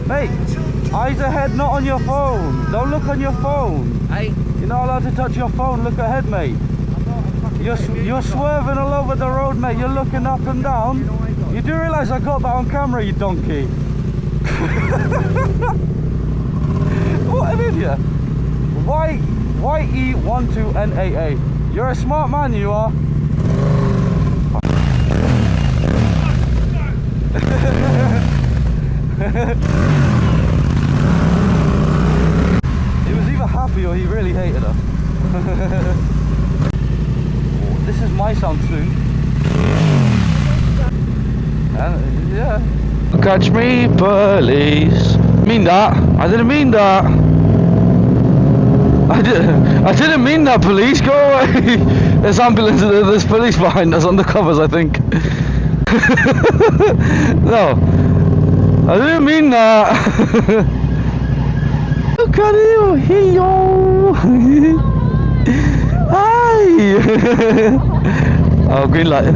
Mate, eyes ahead, not on your phone. Don't look on your phone. Hey, You're not allowed to touch your phone. Look ahead, mate. You're swerving all over the road, mate. You're looking up and down. You do realise I got that on camera, you donkey. What an idiot. YE12NAA. You're a smart man, you are. He was either happy or he really hated us. Oh, this is my sound soon. And, yeah. Catch me, police. Mean that? I didn't mean that. I didn't mean that, police. Go away. There's ambulance. There's police behind us on the covers, I think. No, I didn't mean that. Look at you, yo. Hi. Oh, green light.